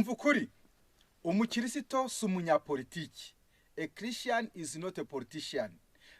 umva ukuri, umukristo si umunyapolitike. A Christian is not a politician.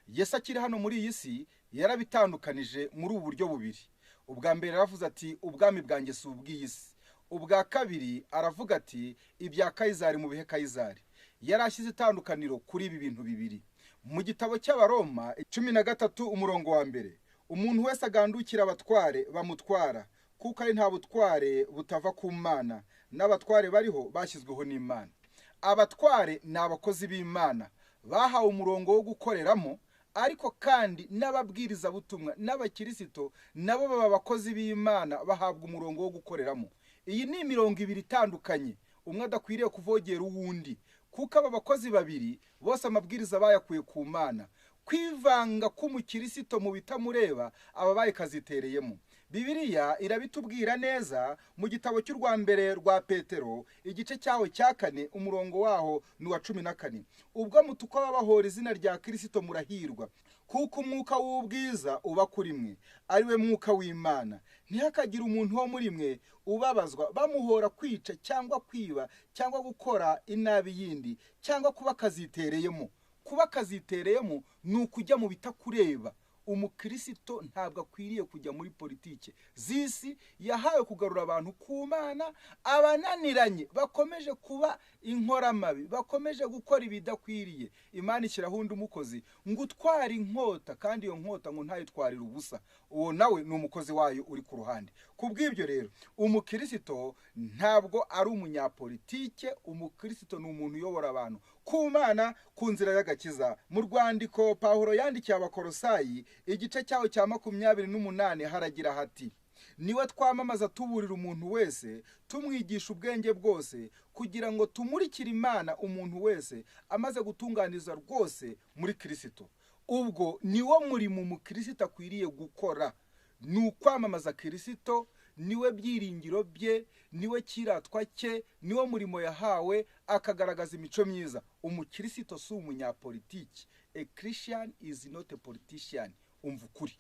Yesu akiri hano muri iyi si yarabitandukanije muri ubu buryo bubiri. Ubwa mbere aravuze ati ubwami bwanjye si ubw'iyi si. Ubwa kabiri aravuga ati ibya Kayizari mu bihe Kayizari. Yarashyize itandukaniro kuri ibi bintu bibiri. Mu gitabo cy'Abaroma 13 umurongo wa mbere, umuntu wese agandukira abatware bamutwara, kuko ari nta butware butava ku Mana, n'abatware bariho bashyizweho n'Imana. Abatware ni abakozi b'Imana bahawe umurongo wo gukoreramo, ariko kandi n'ababwiriza butumwa n'abakirisito nabo baba abakozi b'Imana bahabwa umurongo wo gukoreramo. Iyi ni imirongo ibiri itandukanye, umwe adakwiriye kuvogera uwundi, kuko aba bakozi babiri bose amabwiriza bayakuye ku Mana. Kwivanga k'umukirisito mu bitamureba aba bayikazitereyemo. Bibiliya irabitubwira neza mu gitabo cy'urwa mbere rwa Petero igice cyaho cya 4 umurongo waho ni wa 14. Ubwo mutukwa babahora izina rya Kristo murahirwa, kuko umwuka w'ubwiza uba kuri mwe, ari we mwuka w'Imana. Ntihakagira umuntu wo muri mwe ubabazwa bamuhora kwica cyangwa kwiba cyangwa gukora inabi yindi cyangwa kuba kazitereyemo. Kuba kazitereyemo ni ukujya mu bitakureba. Umukristo ntabwo akwiriye kujya muri politike z'isi yahawe kugarura abantu ku Mana. Abananiranye bakomeje kuba inkoramabi, bakomeje gukora ibidakwiriye, Imana ishyiraho undi umukozi ngo utware inkota, kandi iyo nkota ngo ntayitwarire ubusa. Uwo nawe ni umukozi wayo uri ku ruhande. Kubw'ibyo rero umukristo ntabwo ari umunyapolitike. Umukristo ni umuntu uyobora abantu ku Mana ku nzira y'agakiza. Mu rwandiko Pawulo yandikiye Abakolosayi igice cyaho cya 28 haragira hati, niwe twamamaza tuburira umuntu wese, tumwigisha ubwenge bwose, kugira ngo tumurikire Imana umuntu wese amaze gutunganiza rwose muri Kristo. Ubwo niwo murimo umukristo akwiriye gukora, ni ukwamamaza Kristo. Niwe byiringiro bye, niwe kiratwa cye, niwo murimo yahawe akagaragaza imico myiza. Umukristo si umunyapolitike. A Christian is not a politician. Umva ukuri.